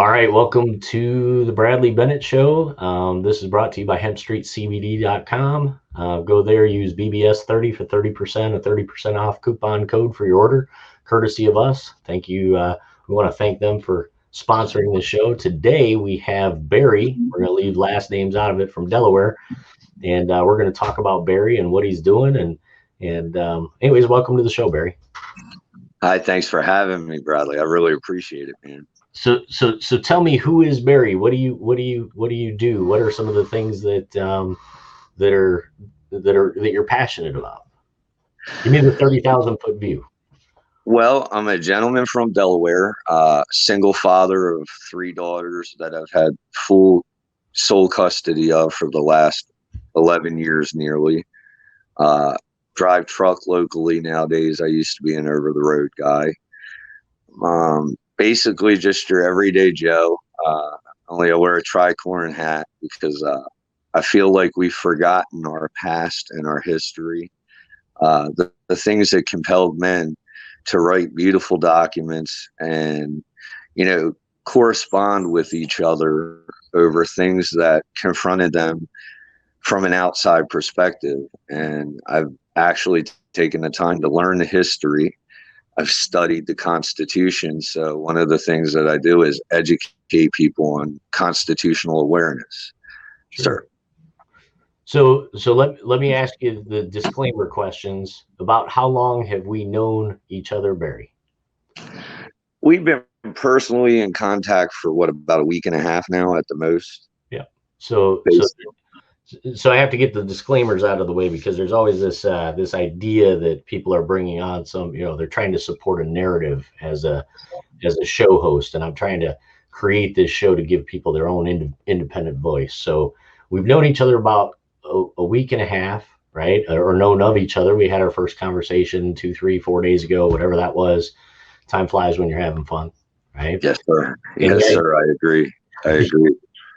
All right, welcome to the Bradley Bennett Show. This is brought to you by hempstreetcbd.com. Go there, use BBS30 for 30%, a 30% off coupon code for your order, courtesy of us. Thank you. We want to thank them for sponsoring the show. Today we have Barry. We're going to leave last names out of it, from Delaware, and we're going to talk about Barry and what he's doing. And anyways, welcome to the show, Barry. Hi, thanks for having me, Bradley. I really appreciate it, man. So tell me, who is Barry? What do you do? What are some of the things that you're passionate about? Give me the 30,000-foot view. Well, I'm a gentleman from Delaware, single father of 3 daughters that I've had full sole custody of for the last 11 years nearly. Drive truck locally nowadays. I used to be an over-the-road guy. Basically just your everyday Joe. Only I wear a tricorn hat because I feel like we've forgotten our past and our history. The things that compelled men to write beautiful documents and, correspond with each other over things that confronted them from an outside perspective. And I've actually taken the time to learn the history. I've studied the Constitution. So one of the things that I do is educate people on constitutional awareness. Sure. So let me ask you the disclaimer questions about how long have we known each other, Barry? We've been personally in contact for about a week and a half now at the most. Yeah. So I have to get the disclaimers out of the way, because there's always this idea that people are bringing on some, they're trying to support a narrative as a show host, and I'm trying to create this show to give people their own independent voice. So we've known each other about a week and a half, right? Or known of each other. We had our first conversation 2, 3, 4 days ago, whatever that was. Time flies when you're having fun, right? Yes, sir. Yes, sir. I agree.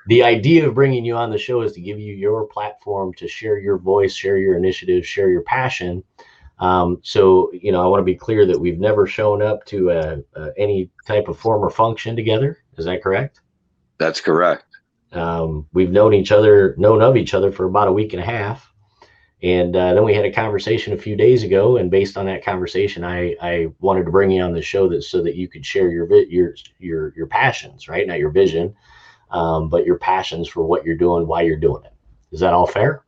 The idea of bringing you on the show is to give you your platform to share your voice, share your initiative, share your passion. So, I want to be clear that we've never shown up to any type of form or function together. Is that correct? That's correct. We've known of each other for about a week and a half. And then we had a conversation a few days ago. And based on that conversation, I wanted to bring you on the show so that you could share your passions, right? Not your vision. But your passions for what you're doing, why you're doing it. Is that all fair?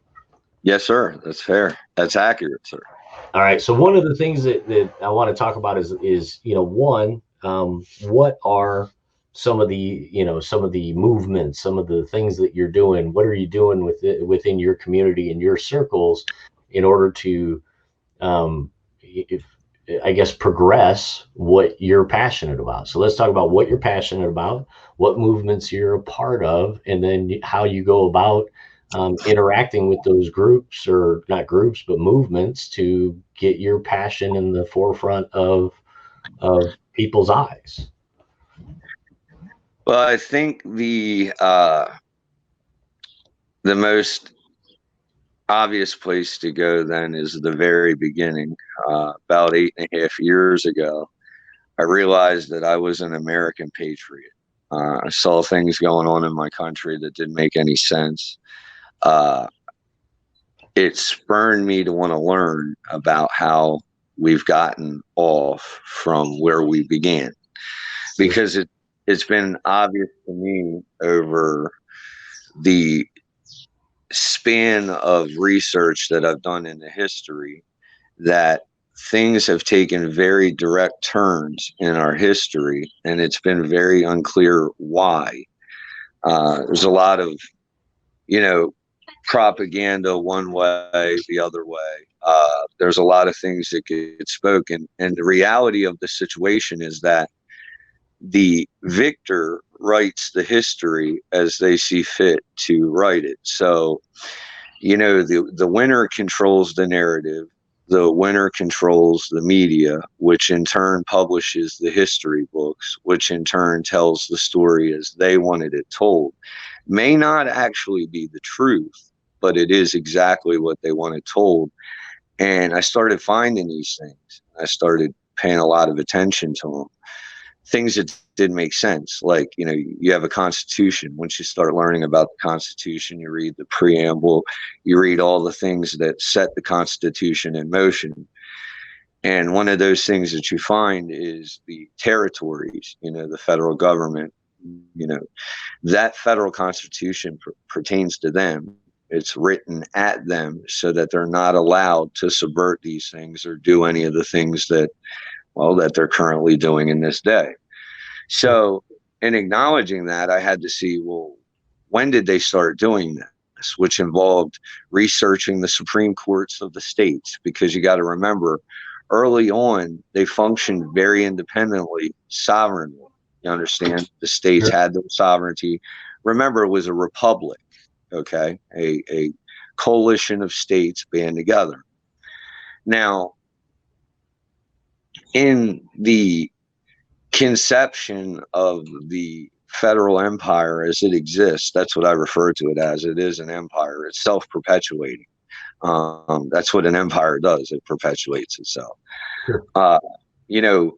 Yes, sir. That's fair. That's accurate, sir. All right. So one of the things that I want to talk about is one, what are some of the movements, some of the things that you're doing? What are you doing within your community and your circles in order to, progress what you're passionate about? So let's talk about what you're passionate about, what movements you're a part of, and then how you go about interacting with those groups, or not groups, but movements, to get your passion in the forefront of people's eyes. Well, I think the most obvious place to go then is the very beginning. About 8.5 years ago, I realized that I was an American patriot. I saw things going on in my country that didn't make any sense. It spurred me to want to learn about how we've gotten off from where we began, because it's been obvious to me over the span of research that I've done in the history that things have taken very direct turns in our history, and it's been very unclear why. There's a lot of, propaganda one way, the other way. There's a lot of things that get spoken, and the reality of the situation is that the victor writes the history as they see fit to write it. So, the winner controls the narrative. The winner controls the media, which in turn publishes the history books, which in turn tells the story as they wanted it told. May not actually be the truth, but it is exactly what they wanted told. And I started finding these things. I started paying a lot of attention to them. things that didn't make sense. Like, you know, you have a constitution. Once you start learning about the Constitution, you read the preamble, you read all the things that set the Constitution in motion. And one of those things that you find is the territories, you know, the federal government, you know, that federal constitution pertains to them. It's written at them so that they're not allowed to subvert these things or do any of the things that, well, that they're currently doing in this day. So in acknowledging that, I had to see, well, when did they start doing this, which involved researching the Supreme Courts of the states, because you got to remember, early on, they functioned very independently, sovereignly. You understand? The states had their sovereignty. Remember, it was a republic, okay? A coalition of states band together. Now, in the conception of the federal empire as it exists, that's what I refer to it as. It is an empire. It's self-perpetuating. That's what an empire does. It perpetuates itself. Sure. You know,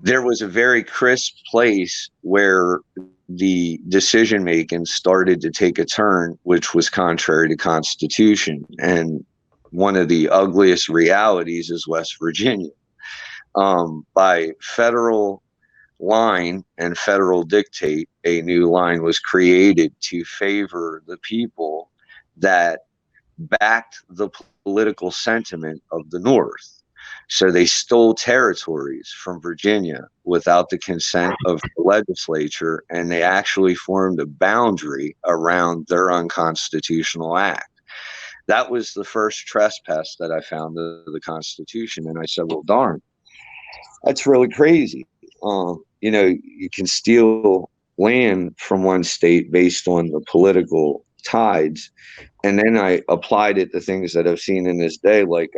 there was a very crisp place where the decision making started to take a turn, which was contrary to Constitution. And one of the ugliest realities is West Virginia. By federal line and federal dictate, a new line was created to favor the people that backed the political sentiment of the North. So they stole territories from Virginia without the consent of the legislature, and they actually formed a boundary around their unconstitutional act. That was the first trespass that I found of the Constitution. And I said, well, darn, that's really crazy. You know, you can steal land from one state based on the political tides. And then I applied it to things that I've seen in this day, like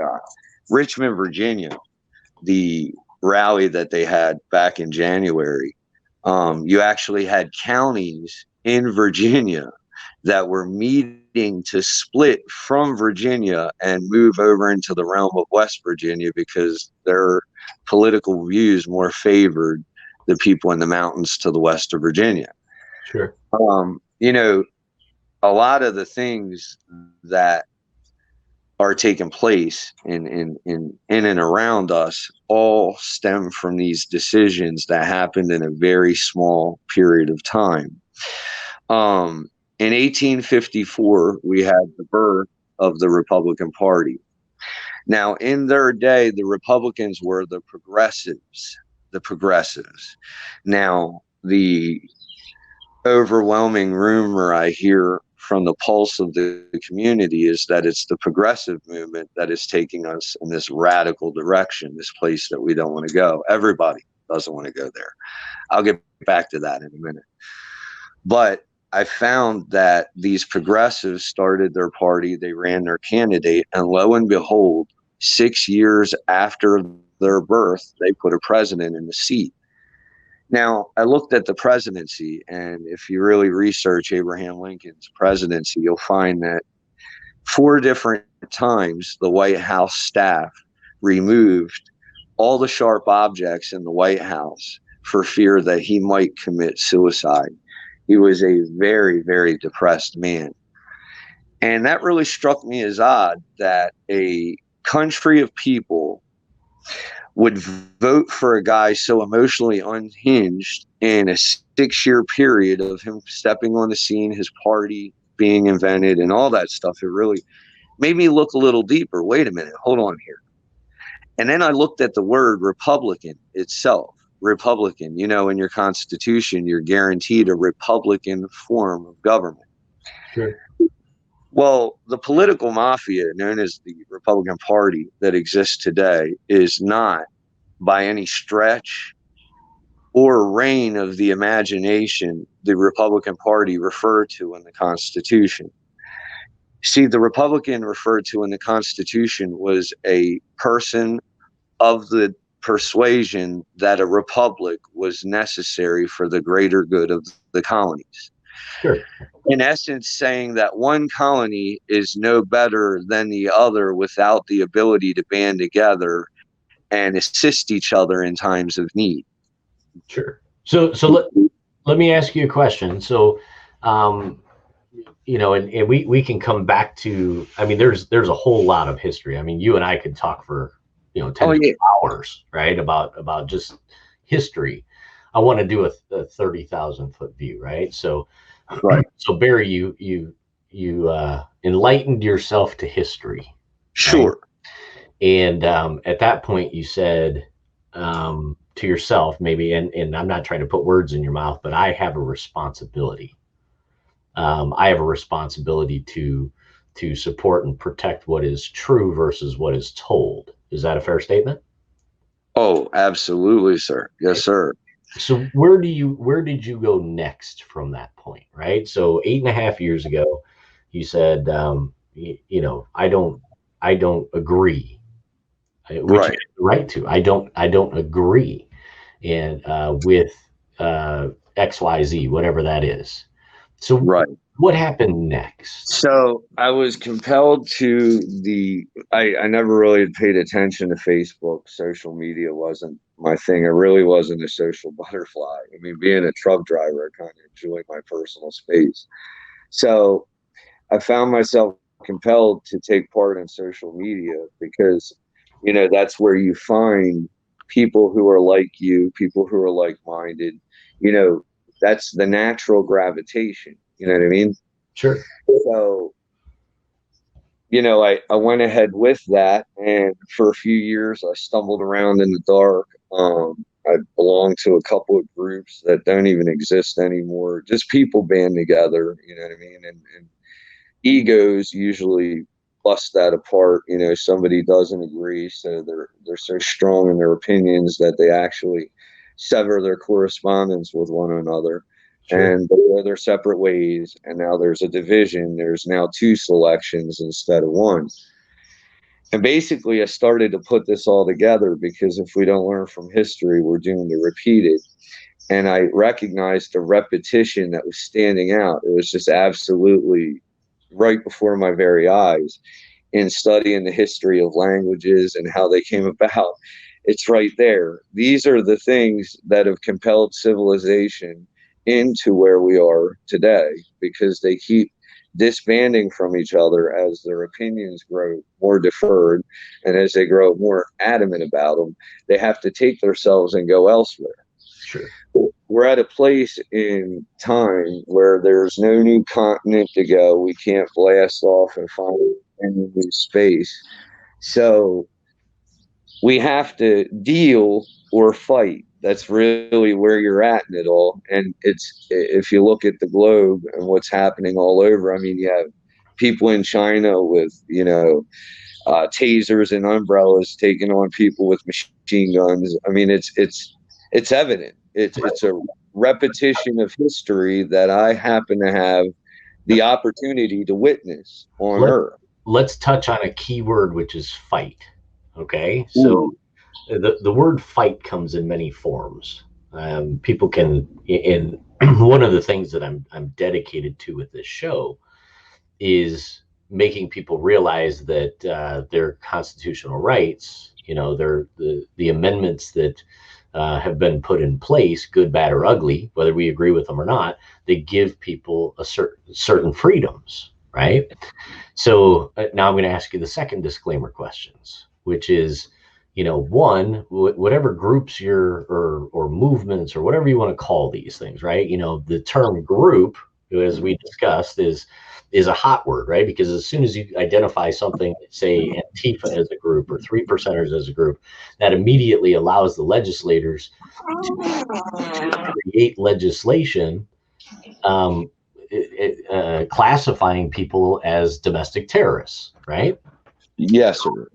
Richmond, Virginia, the rally that they had back in January. You actually had counties in Virginia that were meeting to split from Virginia and move over into the realm of West Virginia because their political views more favored the people in the mountains to the west of Virginia. Sure. You know, a lot of the things that are taking place in and around us all stem from these decisions that happened in a very small period of time. In 1854, we had the birth of the Republican Party. Now, in their day, the Republicans were the progressives. Now, the overwhelming rumor I hear from the pulse of the community is that it's the progressive movement that is taking us in this radical direction, this place that we don't want to go. Everybody doesn't want to go there. I'll get back to that in a minute. But I found that these progressives started their party, they ran their candidate, and lo and behold, 6 years after their birth, they put a president in the seat. Now, I looked at the presidency, and if you really research Abraham Lincoln's presidency, you'll find that 4 different times the White House staff removed all the sharp objects in the White House for fear that he might commit suicide. He was a very, very depressed man. And that really struck me as odd that a country of people would vote for a guy so emotionally unhinged in a 6-year period of him stepping on the scene, his party being invented and all that stuff. It really made me look a little deeper. Wait a minute, hold on here. And then I looked at the word Republican itself. Republican, you know, in your Constitution, you're guaranteed a Republican form of government. Sure. Well, the political mafia known as the Republican Party that exists today is not by any stretch or reign of the imagination the Republican Party referred to in the Constitution. See, the Republican referred to in the Constitution was a person of the persuasion that a republic was necessary for the greater good of the colonies. Sure. In essence, saying that one colony is no better than the other without the ability to band together and assist each other in times of need. Sure. So let me ask you a question. So, you know, and we can come back to, I mean, there's a whole lot of history. I mean, you and I could talk for, you know, 10 hours, right? About just history. I want to do a 30,000 foot view, right? So, right. So Barry, you enlightened yourself to history. Sure. Right? And at that point you said, to yourself, maybe, and I'm not trying to put words in your mouth, but I have a responsibility. I have a responsibility to support and protect what is true versus what is told. Is that a fair statement? Oh, absolutely, sir. Yes, sir. So where did you go next from that point, right? So 8.5 years ago, you said, you know, I don't agree, which right. you have the right to. I don't agree, and with XYZ, whatever that is. So right. What happened next? So I was compelled to I never really paid attention to Facebook. Social media wasn't my thing. I really wasn't a social butterfly. I mean, being a truck driver, I kind of enjoy my personal space. So I found myself compelled to take part in social media because, you know, that's where you find people who are like you, people who are like-minded. You know, that's the natural gravitation. You know what I mean? Sure. So, you know, I went ahead with that, and for a few years I stumbled around in the dark. I belonged to a couple of groups that don't even exist anymore. Just people band together, you know what I mean? And egos usually bust that apart. You know, somebody doesn't agree, so they're so strong in their opinions that they actually sever their correspondence with one another. Sure. And they go their separate ways, and now there's a division. There's now 2 selections instead of 1. And basically, I started to put this all together because if we don't learn from history, we're doomed to repeat it. And I recognized the repetition that was standing out. It was just absolutely right before my very eyes in studying the history of languages and how they came about. It's right there. These are the things that have compelled civilization into where we are today, because they keep disbanding from each other as their opinions grow more deferred, and as they grow more adamant about them, they have to take themselves and go elsewhere. Sure. We're at a place in time where there's no new continent to go. We can't blast off and find any new space. So we have to deal or fight. That's really where you're at in it all. And it's, if you look at the globe and what's happening all over, I mean, you have people in China with, you know, tasers and umbrellas taking on people with machine guns. I mean, it's evident. It's a repetition of history that I happen to have the opportunity to witness on Earth. Let's touch on a key word, which is fight. Okay, so the word fight comes in many forms. People can, and one of the things that I'm dedicated to with this show is making people realize that their constitutional rights, you know, the amendments that have been put in place, good, bad, or ugly, whether we agree with them or not, they give people a certain freedoms, right? So now I'm going to ask you the second disclaimer questions, which is, you know, one, whatever groups or movements or whatever you want to call these things, right? You know, the term group, as we discussed, is a hot word, right? Because as soon as you identify something, say Antifa as a group or 3%ers as a group, that immediately allows the legislators to create legislation classifying people as domestic terrorists, right? Yes, sir.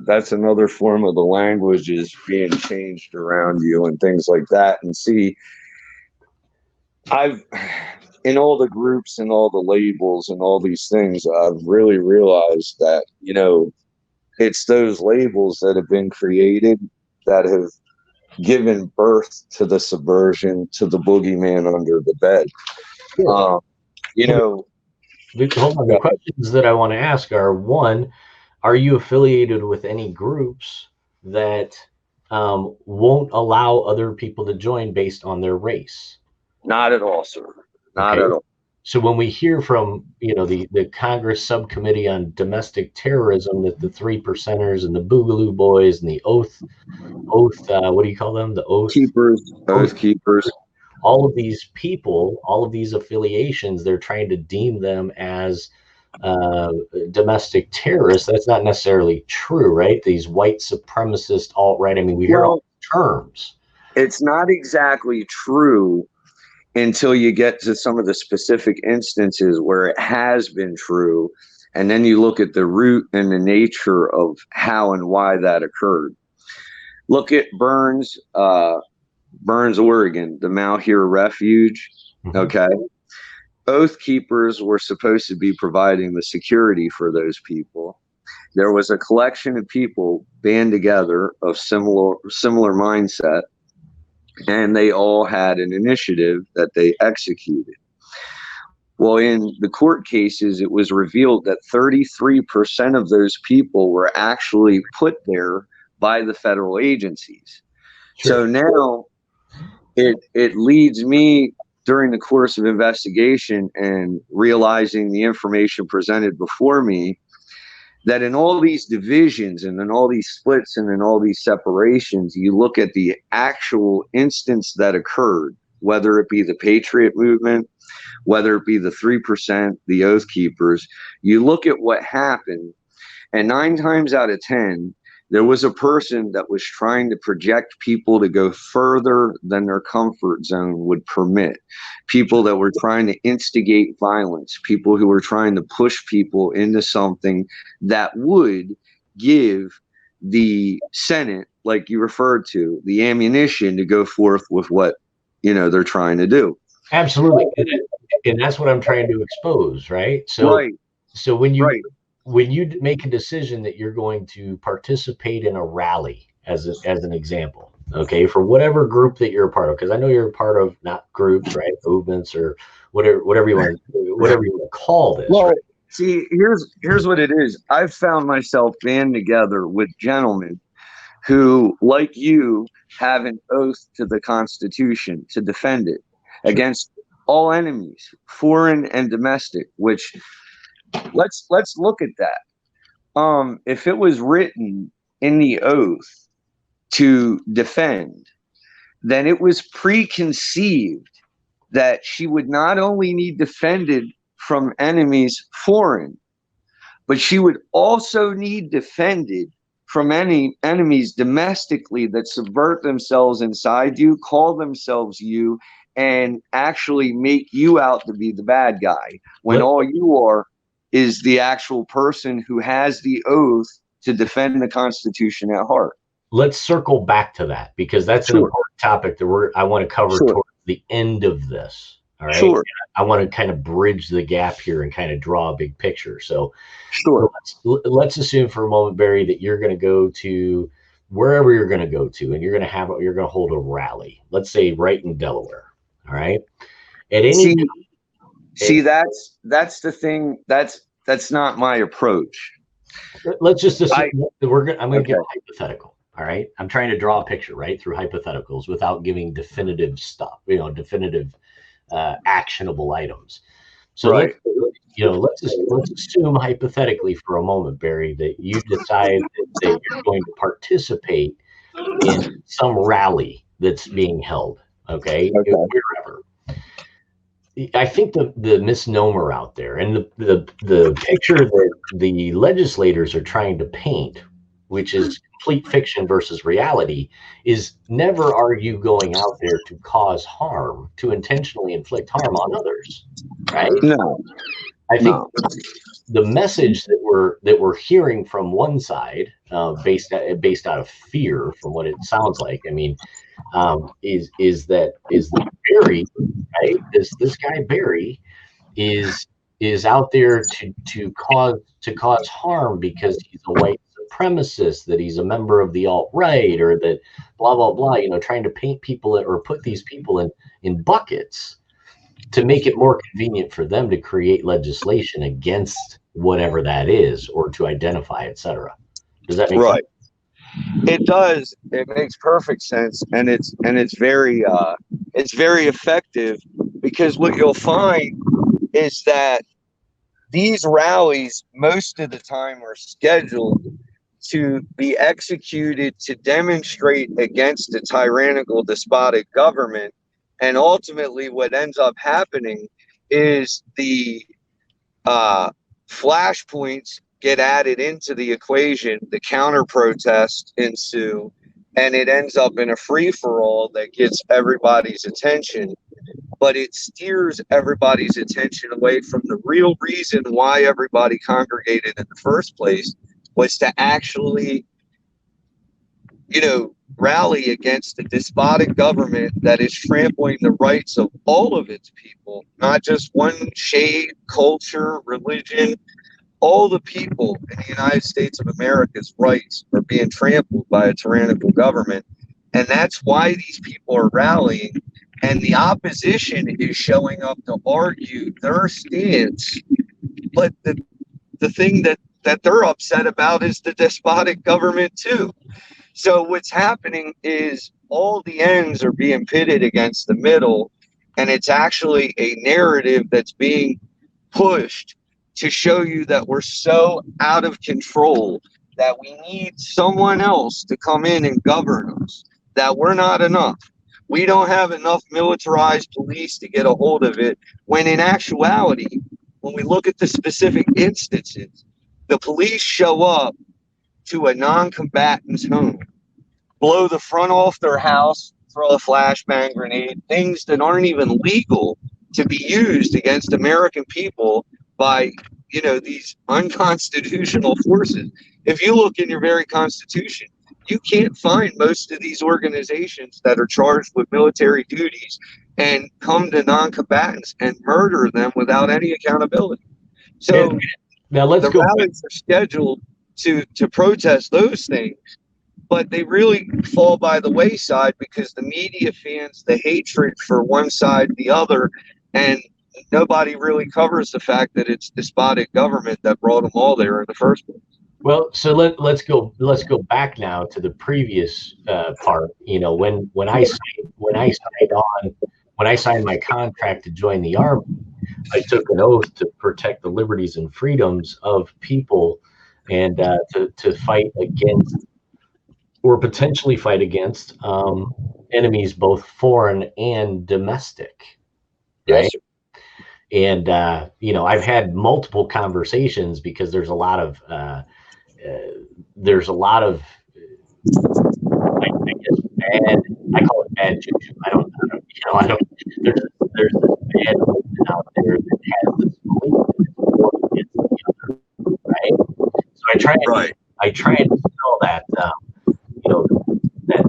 That's another form of the language is being changed around you and things like that. And see, I've in all the groups and all the labels and all these things, I've really realized that, you know, it's those labels that have been created that have given birth to the subversion, to the boogeyman under the bed. You know, hold on. The questions that I want to ask are: one, are you affiliated with any groups that won't allow other people to join based on their race. Not at all, sir. Not at all. So when we hear from, the Congress Subcommittee on Domestic Terrorism that the 3%ers and the Boogaloo Boys and the Oath, what do you call them? The Oath Keepers. All of these people, all of these affiliations, they're trying to deem them as domestic terrorists. That's not necessarily true, right? These white supremacist alt-right. I mean, we hear all terms. It's not exactly true until you get to some of the specific instances where it has been true. And then you look at the root and the nature of how and why that occurred. Look at Burns, Oregon, the Malheur Refuge. Okay. Oath keepers were supposed to be providing the security for those people. There was a collection of people band together of similar mindset, and they all had an initiative that they executed. Well, in the court cases, it was revealed that 33% of those people were actually put there by the federal agencies. Sure. So now it leads me, during the course of investigation and realizing the information presented before me, that in all these divisions and in all these splits and in all these separations, you look at the actual instance that occurred, whether it be the Patriot movement, whether it be the 3%, the Oath Keepers, you look at what happened, and 9 times out of 10, there was a person that was trying to project people to go further than their comfort zone would permit. People that were trying to instigate violence, people who were trying to push people into something that would give the Senate, like you referred to, the ammunition to go forth with what, they're trying to do. Absolutely. And that's what I'm trying to expose, right? So when you make a decision that you're going to participate in a rally, as an example, okay, for whatever group that you're a part of, because I know you're a part of not groups, right, movements or whatever you want to call this. Well, right? See, here's what it is. I've found myself band together with gentlemen who, like you, have an oath to the Constitution to defend it against all enemies, foreign and domestic, which let's look at that. If it was written in the oath to defend, then it was preconceived that she would not only need defended from enemies foreign, but she would also need defended from any enemies domestically that subvert themselves inside you, call themselves you, and actually make you out to be the bad guy, when all you are is the actual person who has the oath to defend the Constitution at heart. Let's circle back to that, because that's an important topic that I want to cover towards the end of this. All right. Sure. I want to kind of bridge the gap here and kind of draw a big picture. So let's assume for a moment, Barry, that you're going to go to wherever you're going to go to, and you're going to hold a rally, let's say right in Delaware. All right. At any See, that's the thing. That's not my approach. Let's just assume I'm going to give a hypothetical. All right. I'm trying to draw a picture, right, through hypotheticals without giving definitive stuff, definitive actionable items. So let's assume hypothetically for a moment, Barry, that you decide that you're going to participate in some rally that's being held. Okay. Wherever. I think the misnomer out there and the picture that the legislators are trying to paint, which is complete fiction versus reality, is never are you going out there to cause harm, to intentionally inflict harm on others, right? No. I think the message that we're hearing from one side, based out of fear, from what it sounds like, I mean, is that Barry, right? This guy Barry is out there to cause harm because he's a white supremacist, that he's a member of the alt-right, or that blah blah blah, trying to paint people or put these people in buckets to make it more convenient for them to create legislation against whatever that is, or to identify, etc. Does that make sense? It does. It makes perfect sense, and it's very effective, because what you'll find is that these rallies most of the time are scheduled to be executed to demonstrate against a tyrannical, despotic government, and ultimately what ends up happening is the flashpoints get added into the equation, the counter protests ensue, and it ends up in a free-for-all that gets everybody's attention, but it steers everybody's attention away from the real reason why everybody congregated in the first place, was to actually, rally against a despotic government that is trampling the rights of all of its people, not just one shade, culture, religion. All the people in the United States of America's rights are being trampled by a tyrannical government. And that's why these people are rallying. And the opposition is showing up to argue their stance. But the thing that they're upset about is the despotic government too. So what's happening is all the ends are being pitted against the middle. And it's actually a narrative that's being pushed to show you that we're so out of control that we need someone else to come in and govern us, that we're not enough. We don't have enough militarized police to get a hold of it, when in actuality, when we look at the specific instances, the police show up to a non-combatant's home, blow the front off their house, throw a flashbang grenade, things that aren't even legal to be used against American people by, these unconstitutional forces. If you look in your very Constitution, you can't find most of these organizations that are charged with military duties and come to non-combatants and murder them without any accountability. So now let's the rallies are scheduled to protest those things, but they really fall by the wayside because the media fans the hatred for one side or the other, and nobody really covers the fact that it's despotic government that brought them all there in the first place. Well, so let's go back now to the previous part. When I signed my contract to join the Army, I took an oath to protect the liberties and freedoms of people, and to fight against, or potentially fight against, enemies both foreign and domestic. Right. Yes. And I've had multiple conversations, because there's a lot of I guess bad. I call it bad juju. I don't. There's this bad movement out there that has this belief that it's one against the other, right? So I try and dispel that. That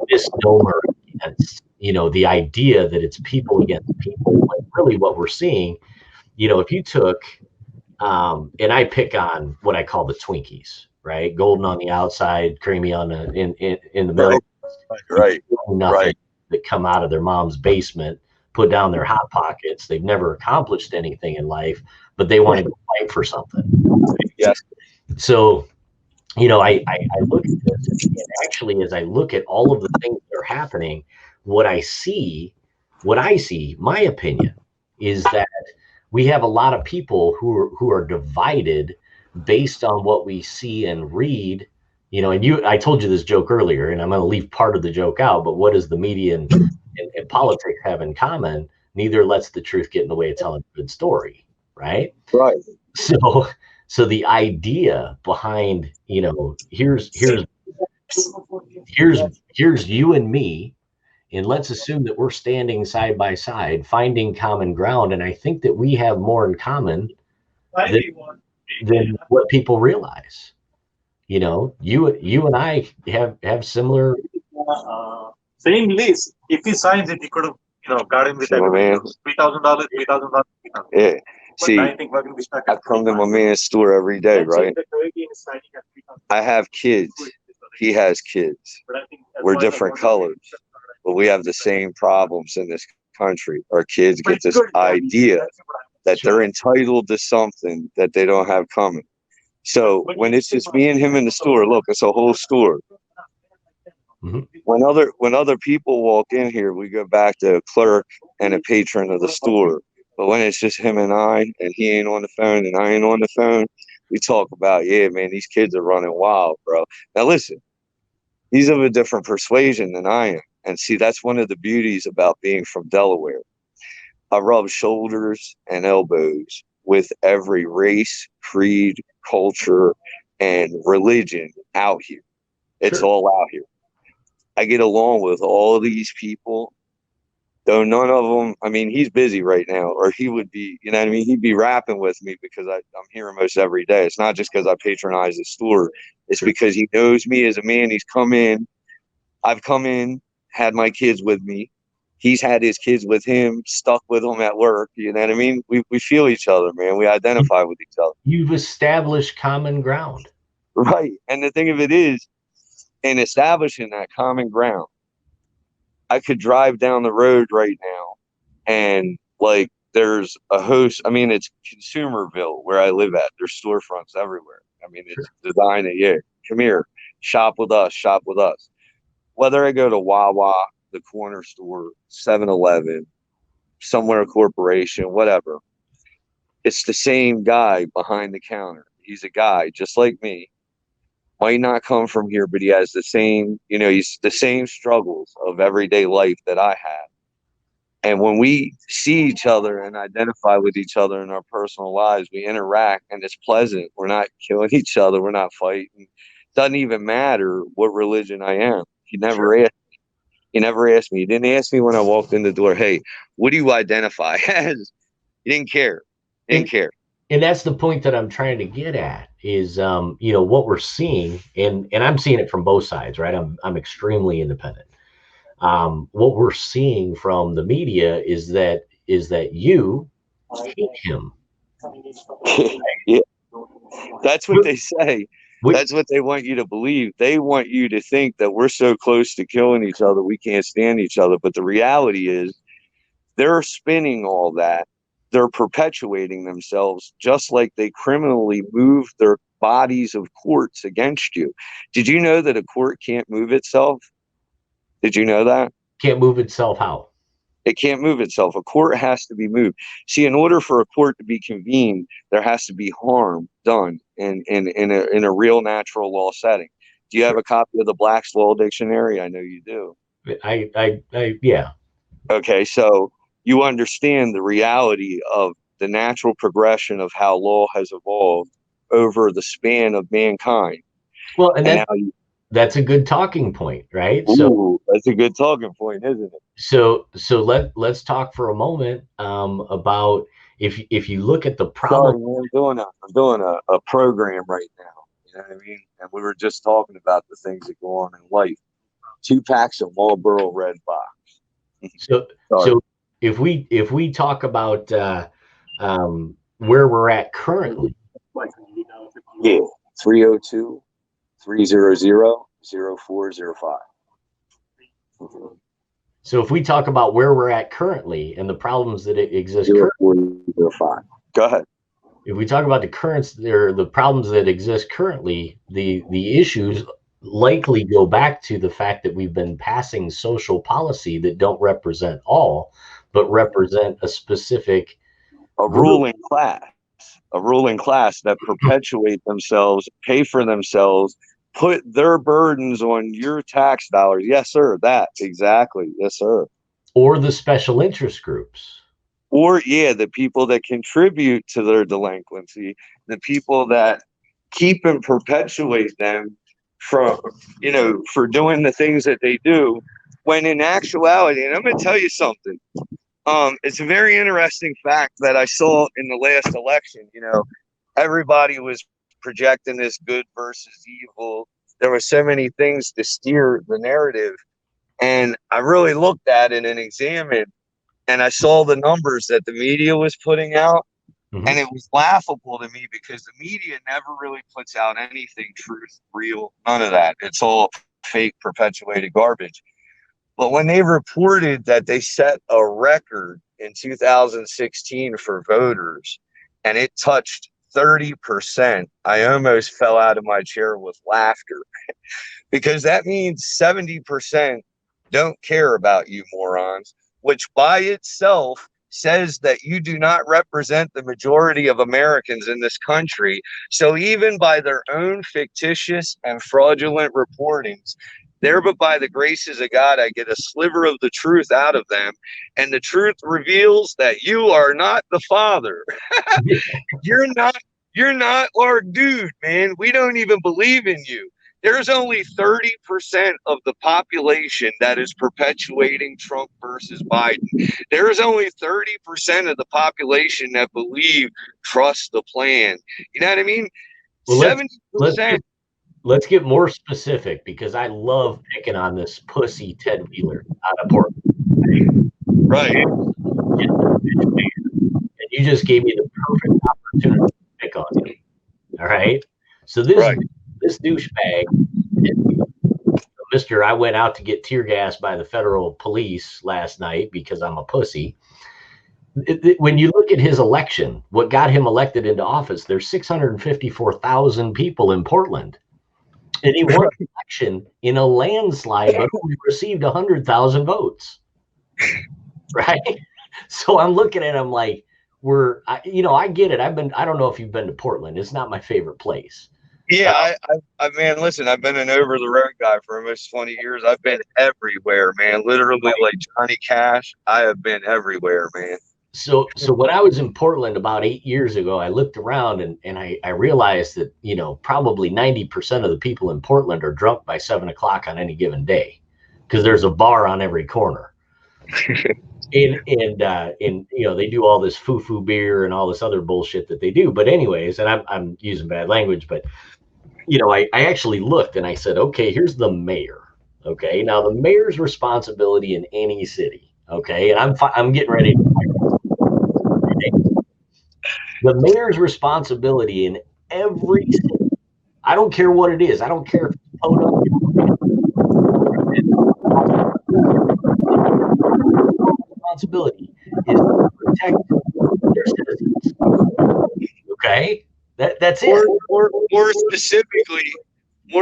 misnomer against, the idea that it's people against people. When really what we're seeing, if you took, and I pick on what I call the Twinkies, right? Golden on the outside, creamy on the in the middle. Right. Nothing that come out of their mom's basement, put down their hot pockets. They've never accomplished anything in life, but they want to go fight for something. Yes. So, I look at this, and actually, as I look at all of the things that are happening, what I see, my opinion is that we have a lot of people who are divided based on what we see and read. And I told you this joke earlier, and I'm going to leave part of the joke out, but what does the media and politics have in common? Neither lets the truth get in the way of telling a good story, right? Right. So the idea behind, here's you and me, and let's assume that we're standing side by side, finding common ground, and I think that we have more in common than what people realize. You and I have similar. Same list. If he signs it, he could have, got him with $3,000, $3,000. Yeah. See, I come to my man's store every day, right? I have kids. He has kids. We're different colors, but we have the same problems in this country. Our kids get this idea that they're entitled to something that they don't have coming. So when it's just me and him in the store, look, it's a whole store. Mhm. When other people walk in here, we go back to a clerk and a patron of the store. But when it's just him and I, and he ain't on the phone and I ain't on the phone, we talk about, yeah, man, these kids are running wild, bro. Now listen, he's of a different persuasion than I am. And see, that's one of the beauties about being from Delaware. I rub shoulders and elbows with every race, creed, culture, and religion out here. It's Sure. all out here. I get along with all of these people, though none of them, I mean, he's busy right now, or he would be, you know what I mean? He'd be rapping with me because I'm here almost every day. It's not just because I patronize the store. It's Sure. because he knows me as a man. He's come in. I've come in, had my kids with me. He's had his kids with him, stuck with them at work. You know what I mean? We feel each other, man. We identify with each other. You've established common ground. Right. And the thing of it is, in establishing that common ground, I could drive down the road right now and like there's a host. I mean, it's Consumerville where I live at. There's storefronts everywhere. I mean, it's designed to, yeah, come here, shop with us, shop with us. Whether I go to Wawa, the corner store, 7-Eleven, somewhere corporation, whatever, it's the same guy behind the counter. He's a guy just like me. Might not come from here, but he has the same, you know, he's the same struggles of everyday life that I have. And when we see each other and identify with each other in our personal lives, we interact and it's pleasant. We're not killing each other. We're not fighting. Doesn't even matter what religion I am. He never asked. He never asked me. He didn't ask me when I walked in the door, hey, what do you identify as? He didn't care. He didn't care. And that's the point that I'm trying to get at is, you know, what we're seeing, and I'm seeing it from both sides, right? I'm extremely independent. What we're seeing from the media is that you hate him. Yeah. That's what they say. Which, That's what they want you to believe. They want you to think that we're so close to killing each other, we can't stand each other. But the reality is they're spinning all that. They're perpetuating themselves just like they criminally move their bodies of courts against you. Did you know that a court can't move itself? Did you know that? can't move itself out. It can't move itself. A court has to be moved. See, in order for a court to be convened, there has to be harm done in a real natural law setting. Do you have a copy of the Black's Law Dictionary? I know you do. Yeah. Okay, so you understand the reality of the natural progression of how law has evolved over the span of mankind. Well, and that's a good talking point, right? Ooh, that's a good talking point, isn't it? So let's talk for a moment about if you look at the problem. Sorry, man, I'm doing a program right now. You know what I mean? And we were just talking about the things that go on in life. 2 packs of Marlboro Red Box. So if we talk about where we're at currently, yeah, 302-300-0405. So if we talk about where we're at currently and the problems that exist currently, 0405. Go ahead. If we talk about the problems that exist currently, the issues likely go back to the fact that we've been passing social policy that don't represent all, but represent a specific ruling class that perpetuate themselves, pay for themselves, put their burdens on your tax dollars. Yes, sir. That exactly. Yes, sir. Or the special interest groups. Or, yeah, the people that contribute to their delinquency, the people that keep and perpetuate them from, you know, for doing the things that they do, when in actuality, and I'm going to tell you something, it's a very interesting fact that I saw in the last election. You know, everybody was projecting this good versus evil. There were so many things to steer the narrative. And I really looked at it and examined, and I saw the numbers that the media was putting out. Mm-hmm. And it was laughable to me because the media never really puts out anything truth, real, none of that. It's all fake, perpetuated garbage. But when they reported that they set a record in 2016 for voters, and it touched 30%, I almost fell out of my chair with laughter because that means 70% don't care about you morons, which by itself says that you do not represent the majority of Americans in this country. So even by their own fictitious and fraudulent reportings, there but by the graces of God, I get a sliver of the truth out of them. And the truth reveals that you are not the father. You're not our dude, man. We don't even believe in you. There's only 30% of the population that is perpetuating Trump versus Biden. There's only 30% of the population that believe trust the plan. You know what I mean? Well, 70%. Let's get more specific because I love picking on this pussy Ted Wheeler out of Portland. Right. And you just gave me the perfect opportunity to pick on him. All right. So this douchebag, Mr. I went out to get tear gassed by the federal police last night because I'm a pussy. When you look at his election, what got him elected into office, there's 654,000 people in Portland. And he won the election in a landslide, but only received 100,000 votes. Right? So I'm looking at him like, I get it. I don't know if you've been to Portland. It's not my favorite place. Yeah, I man, listen, I've been an over the road guy for almost 20 years. I've been everywhere, man. Literally like Johnny Cash. I have been everywhere, man. So when I was in Portland about 8 years ago, I looked around and I realized that, probably 90% of the people in Portland are drunk by 7 o'clock on any given day because there's a bar on every corner. And they do all this foo-foo beer and all this other bullshit that they do. But anyways, and I'm using bad language, but I actually looked and I said, okay, here's the mayor. Okay, now the mayor's responsibility in any city. Okay, and I'm getting ready to. The mayor's responsibility in every city. I don't care what it is. I don't care if it's photo. Responsibility is to protect their citizens. Okay, that's it. Or more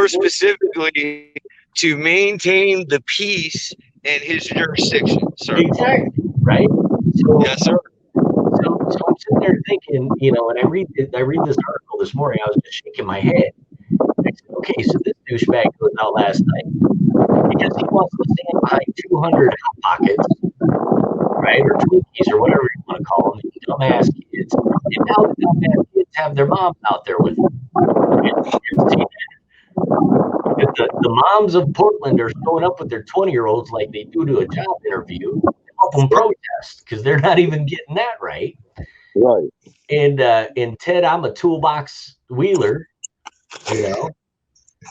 specifically, to maintain the peace in his jurisdiction. Sir. Exactly. Right. So, yes, sir. So I'm sitting there thinking, and I read this article this morning. I was just shaking my head. I said, okay, so this douchebag goes out last night because he wants to stand behind 200 hot pockets, right, or Twinkies or whatever you want to call them, dumbass kids. And now the dumbass kids have their moms out there with them. The moms of Portland are showing up with their 20-year-olds like they do to a job interview to help them protest because they're not even getting that right. Right. And Ted, I'm a toolbox Wheeler,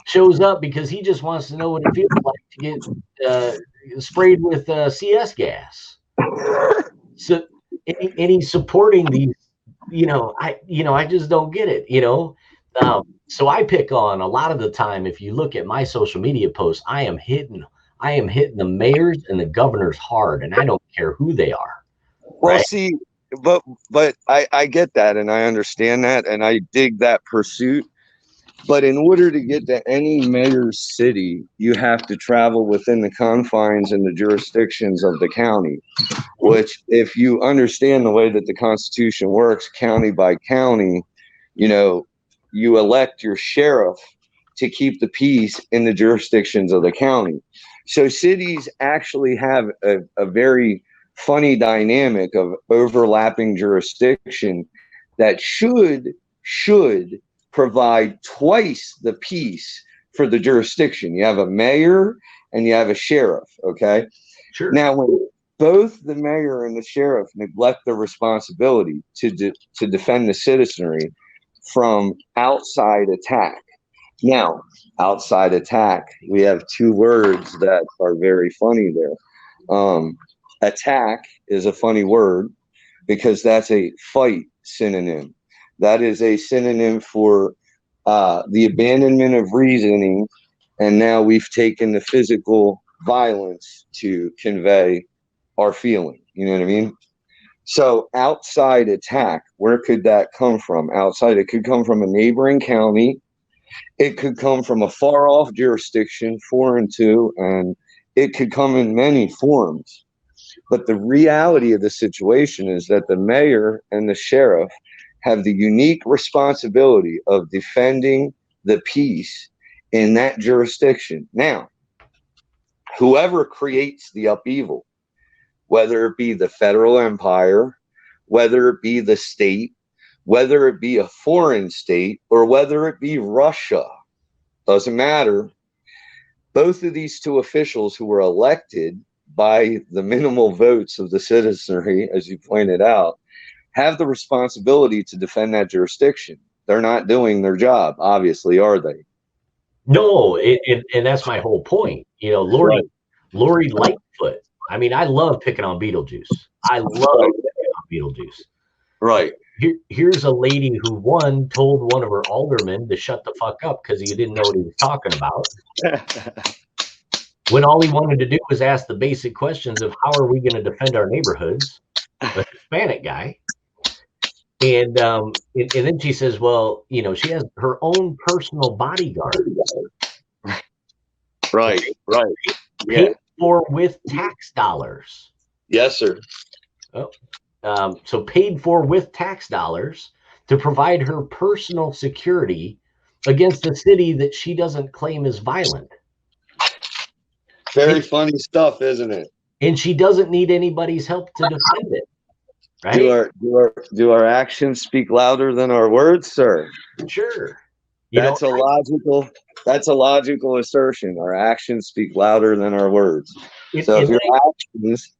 shows up because he just wants to know what it feels like to get sprayed with CS gas. So, and he's supporting these. I just don't get it. So I pick on a lot of the time. If you look at my social media posts, I am hitting the mayors and the governors hard, and I don't care who they are. Well, right? see, but I get that, and I understand that, and I dig that pursuit. But in order to get to any mayor's city, you have to travel within the confines and the jurisdictions of the county, which, if you understand the way that the Constitution works, county by county, you elect your sheriff to keep the peace in the jurisdictions of the county. So cities actually have a very funny dynamic of overlapping jurisdiction that should provide twice the peace for the jurisdiction. You have a mayor and you have a sheriff, okay? Sure. Now, when both the mayor and the sheriff neglect their responsibility to defend the citizenry from outside attack. Now, outside attack, we have two words that are very funny there. Attack is a funny word because that's a fight synonym. That is a synonym for the abandonment of reasoning, and now we've taken the physical violence to convey our feeling. You know what I mean? So outside attack, where could that come from? Outside, it could come from a neighboring county. It could come from a far off jurisdiction, foreign to, and it could come in many forms. But the reality of the situation is that the mayor and the sheriff have the unique responsibility of defending the peace in that jurisdiction. Now, whoever creates the upheaval, whether it be the federal empire, whether it be the state, whether it be a foreign state, or whether it be Russia, doesn't matter. Both of these two officials who were elected by the minimal votes of the citizenry, as you pointed out, have the responsibility to defend that jurisdiction. They're not doing their job, obviously, are they? No, and that's my whole point. You know, Lori Lightfoot. I mean, I love picking on Beetlejuice. I love picking on Beetlejuice. Right. Here's a lady who, one, told one of her aldermen to shut the fuck up because he didn't know what he was talking about. When all he wanted to do was ask the basic questions of how are we going to defend our neighborhoods, a Hispanic guy. And then she says, well, you know, she has her own personal bodyguard. Right. Paid for with tax dollars. Yes, sir. Oh, so paid for with tax dollars to provide her personal security against a city that she doesn't claim is violent. Very funny stuff, isn't it? And she doesn't need anybody's help to defend it. Right? Do our actions speak louder than our words, sir? Sure. That's a logical assertion. Our actions speak louder than our words. So if your actions,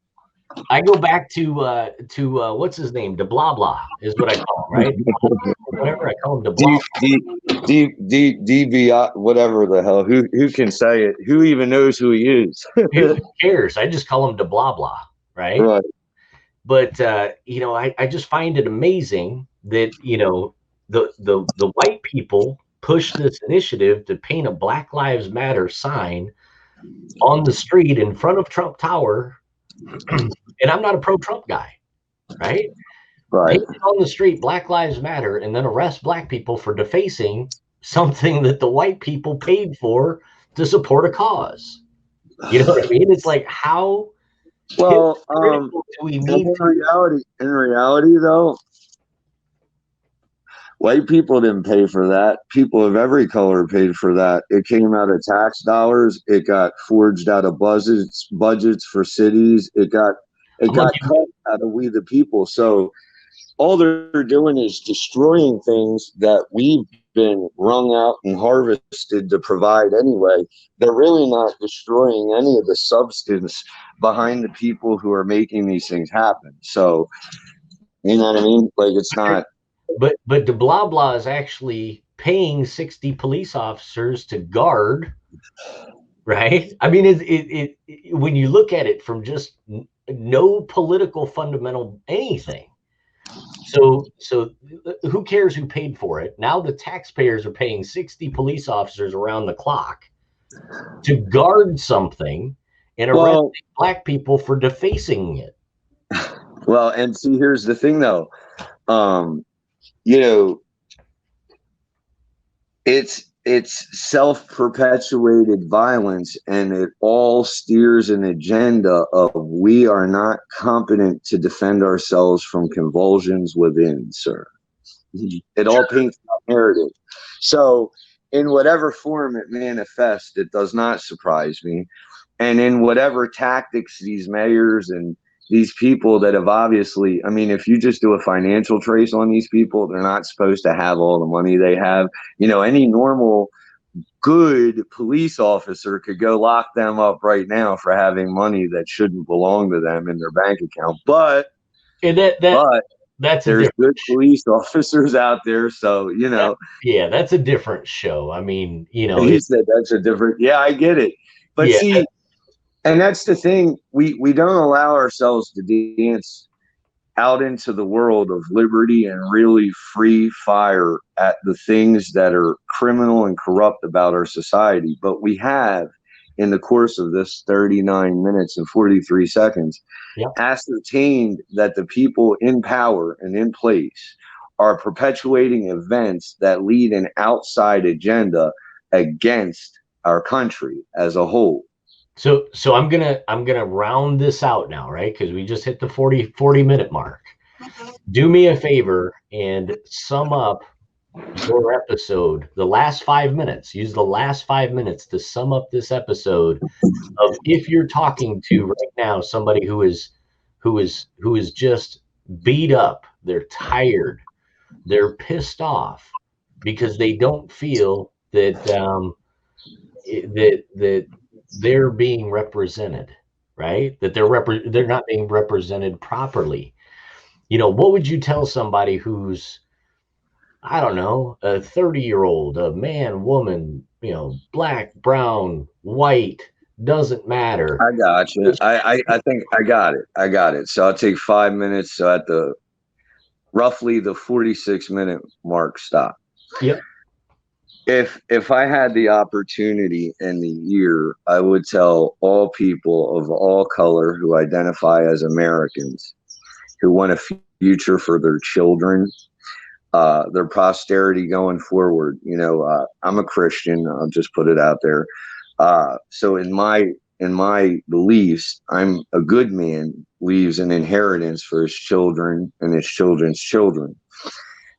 I go back to what's his name? De Blah Blah is what I call him, right? Whatever I call him, De Blah. DB, whatever the hell. Who can say it? Who even knows who he is? Who cares? I just call him De Blah Blah, right? Right. But you know, I just find it amazing that, you know, the white people push this initiative to paint a Black Lives Matter sign on the street in front of Trump Tower. And I'm not a pro-Trump guy, right? Right. Paint on the street Black Lives Matter and then arrest black people for defacing something that the white people paid for to support a cause. You know what I mean? It's like, how well, do we need in reality though, white people didn't pay for that. People of every color paid for that. It came out of tax dollars. It got forged out of budgets for cities. It got cut out of we the people. So all they're doing is destroying things that we've been wrung out and harvested to provide anyway. They're really not destroying any of the substance behind the people who are making these things happen. So, you know what I mean? Like, it's not. But the blah blah is actually paying 60 police officers to guard, right? I mean, it when you look at it from just no political fundamental anything. So who cares who paid for it? Now the taxpayers are paying 60 police officers around the clock to guard something and arresting black people for defacing it. Well, and see, here's the thing though. You know, it's self-perpetuated violence, and it all steers an agenda of we are not competent to defend ourselves from convulsions within, sir. It all paints that narrative. So in whatever form it manifests, it does not surprise me. And in whatever tactics these mayors and these people that have obviously, I mean, if you just do a financial trace on these people, they're not supposed to have all the money they have. You know, any normal good police officer could go lock them up right now for having money that shouldn't belong to them in their bank account. But there's good police officers out there. So, you know. That's a different show. I mean, you know. He said that's a different, I get it. But see, and that's the thing, we don't allow ourselves to dance out into the world of liberty and really free fire at the things that are criminal and corrupt about our society. But we have in the course of this 39 minutes and 43 seconds, ascertained that the people in power and in place are perpetuating events that lead an outside agenda against our country as a whole. So I'm gonna round this out now, right? Because we just hit the 40 minute mark. Do me a favor and sum up your episode, the last 5 minutes. Use the last 5 minutes to sum up this episode of, if you're talking to right now somebody who is just beat up, they're tired, they're pissed off because they don't feel that that they're being represented, right? That they're not being represented properly. What would you tell somebody who's, I don't know, a 30-year-old, a man, woman, black, brown, white, doesn't matter. I got you. I think I got it. So I'll take 5 minutes. So at the roughly the 46-minute mark, stop. Yep. If I had the opportunity in the year, I would tell all people of all color who identify as Americans, who want a future for their children, their posterity going forward. I'm a Christian. I'll just put it out there. So in my beliefs, I'm a good man, leaves an inheritance for his children and his children's children.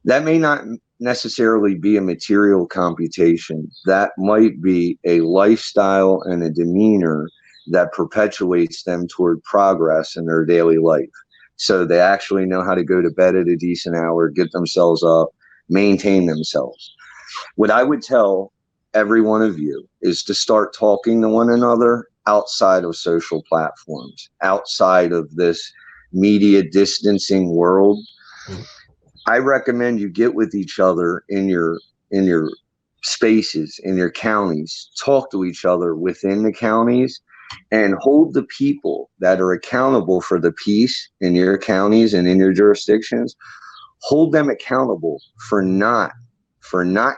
That may not necessarily be a material computation. That might be a lifestyle and a demeanor that perpetuates them toward progress in their daily life. So they actually know how to go to bed at a decent hour, get themselves up, maintain themselves. What I would tell every one of you is to start talking to one another outside of social platforms, outside of this media distancing world. I recommend you get with each other in your spaces, in your counties, talk to each other within the counties, and hold the people that are accountable for the peace in your counties and in your jurisdictions, hold them accountable for not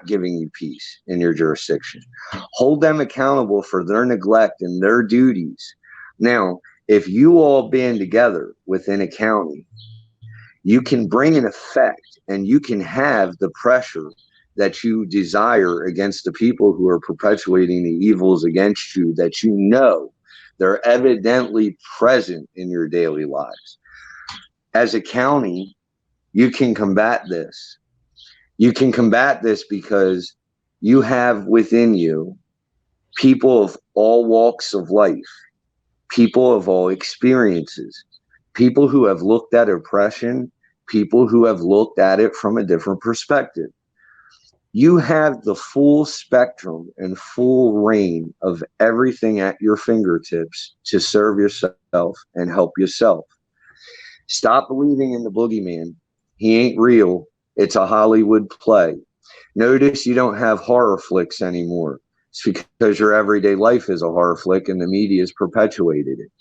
giving you peace in your jurisdiction. Hold them accountable for their neglect and their duties. Now, if you all band together within a county, you can bring an effect and you can have the pressure that you desire against the people who are perpetuating the evils against you, that they're evidently present in your daily lives. As a county, you can combat this. You can combat this because you have within you people of all walks of life, people of all experiences, people who have looked at oppression, people who have looked at it from a different perspective. You have the full spectrum and full reign of everything at your fingertips to serve yourself and help yourself. Stop believing in the boogeyman. He ain't real. It's a Hollywood play. Notice you don't have horror flicks anymore. It's because your everyday life is a horror flick and the media has perpetuated it.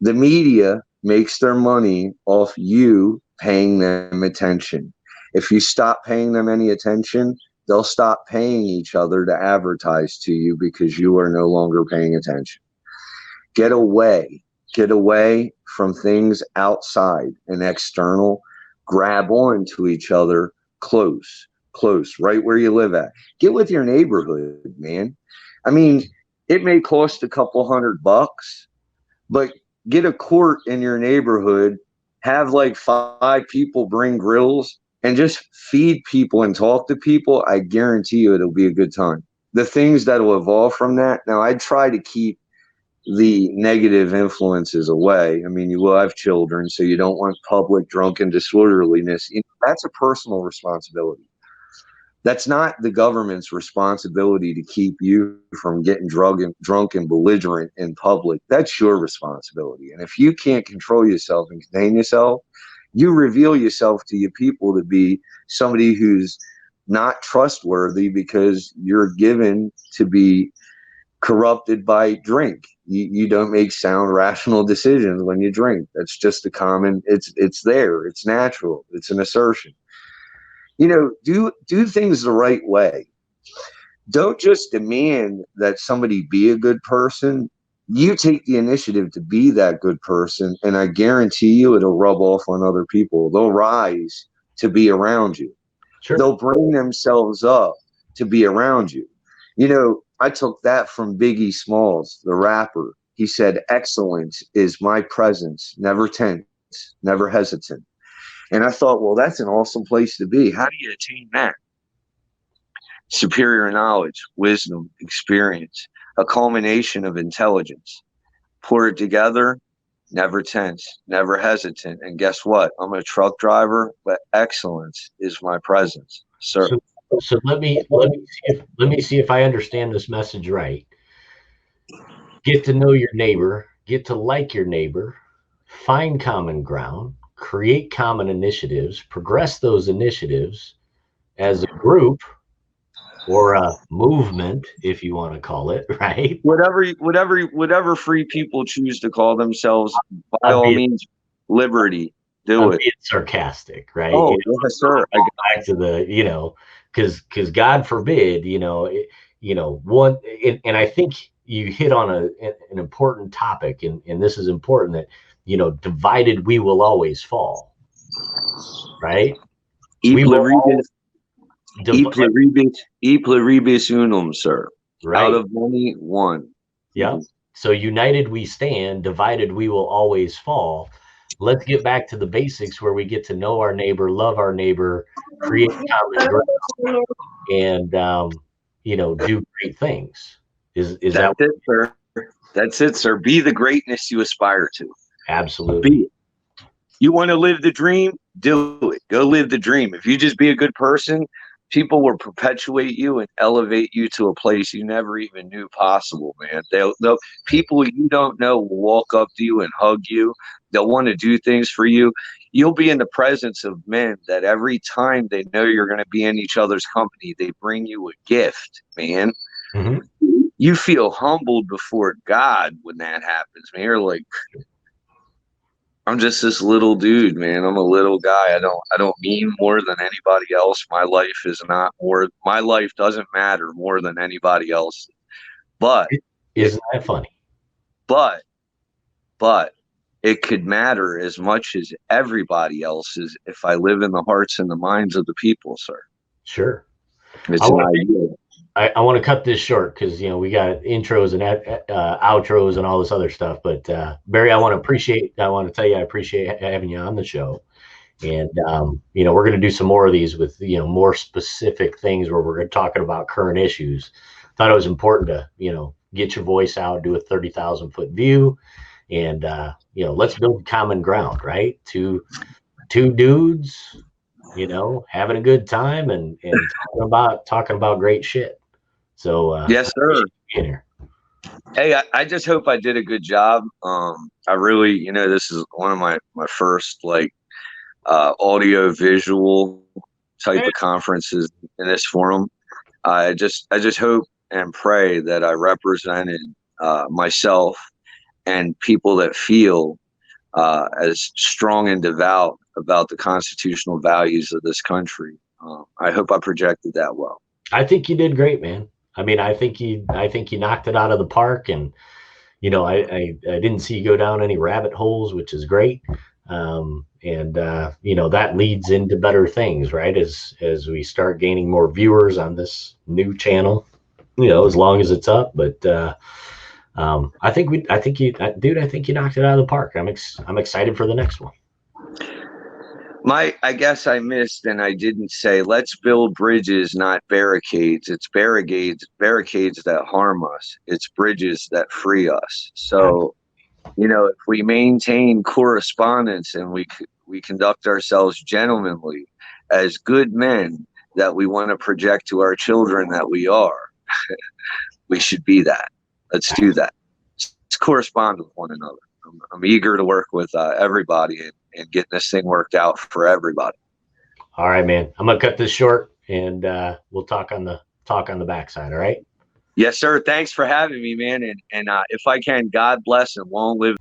The media makes their money off you paying them attention. If you stop paying them any attention, they'll stop paying each other to advertise to you because you are no longer paying attention. Get away from things outside and external. Grab on to each other close, right where you live at. Get with your neighborhood, man. I mean, it may cost a couple $100, but get a court in your neighborhood, have like 5 people bring grills, and just feed people and talk to people. I guarantee you it'll be a good time. The things that will evolve from that. Now, I try to keep the negative influences away. I mean, you will have children, so you don't want public drunken disorderliness. That's a personal responsibility. That's not the government's responsibility to keep you from getting drunk and belligerent in public. That's your responsibility. And if you can't control yourself and contain yourself, you reveal yourself to your people to be somebody who's not trustworthy because you're given to be corrupted by drink. You don't make sound, rational decisions when you drink. That's just a common, it's there. It's natural. It's an assertion. Do things the right way. don't just demand that somebody be a good person. You take the initiative to be that good person, and I guarantee you it'll rub off on other people. They'll rise to be around you. Sure. They'll bring themselves up to be around you. You know, I took that from Biggie Smalls, the rapper. He said, excellence is my presence, never tense, never hesitant. And I thought, well, that's an awesome place to be. How do you attain that? Superior knowledge, wisdom, experience, a culmination of intelligence. Pour it together, never tense, never hesitant. And guess what? I'm a truck driver, but excellence is my presence, sir. So let me see if I understand this message right. Get to know your neighbor, get to like your neighbor, find common ground, create common initiatives, progress those initiatives as a group or a movement, if you want to call it, right? Whatever free people choose to call themselves, by all means, liberty. Do it. It's sarcastic, right? Oh, yes, sir. I go back to the, because God forbid, one, and I think you hit on an important topic, and this is important, that, divided we will always fall, right? E pluribus unum, sir. Right. Out of many, one. Yeah. So united we stand, divided we will always fall. Let's get back to the basics where we get to know our neighbor, love our neighbor, create common ground, and do great things. Is that it, sir? That's it, sir. Be the greatness you aspire to. Absolutely. Be it. You want to live the dream? Do it. Go live the dream. If you just be a good person, people will perpetuate you and elevate you to a place you never even knew possible, man. They'll people you don't know will walk up to you and hug you. They'll want to do things for you. You'll be in the presence of men that every time they know you're going to be in each other's company, they bring you a gift, man. Mm-hmm. You feel humbled before God when that happens, man. You're like, I'm just this little dude, man. I'm a little guy. I don't mean more than anybody else. My life is not more. My life doesn't matter more than anybody else. But isn't that funny? But it could matter as much as everybody else's if I live in the hearts and the minds of the people, sir. Sure. It's an idea. I want to cut this short because we got intros and outros and all this other stuff. But Barry, I want to tell you I appreciate having you on the show. And we're going to do some more of these with more specific things where we're going to talking about current issues. Thought it was important to get your voice out, do a 30,000-foot view, and let's build common ground, right? Two dudes, having a good time and talking about great shit. So yes, sir. Hey, I just hope I did a good job. I really, this is one of my first audio visual type of conferences in this forum. I just hope and pray that I represented myself and people that feel as strong and devout about the constitutional values of this country. I hope I projected that well. I think you did great, man. I mean, I think you knocked it out of the park, and I didn't see you go down any rabbit holes, which is great. That leads into better things, right? As we start gaining more viewers on this new channel, as long as it's up. But I think you knocked it out of the park. I'm excited for the next one. I guess I missed and I didn't say, let's build bridges, not barricades. It's barricades that harm us. It's bridges that free us. So, if we maintain correspondence and we conduct ourselves gentlemanly as good men that we want to project to our children that we are, we should be that. Let's do that. Let's correspond with one another. I'm eager to work with everybody and getting this thing worked out for everybody. All right, man. I'm gonna cut this short, and we'll talk on the backside. All right. Yes, sir. Thanks for having me, man. And if I can, God bless and long live.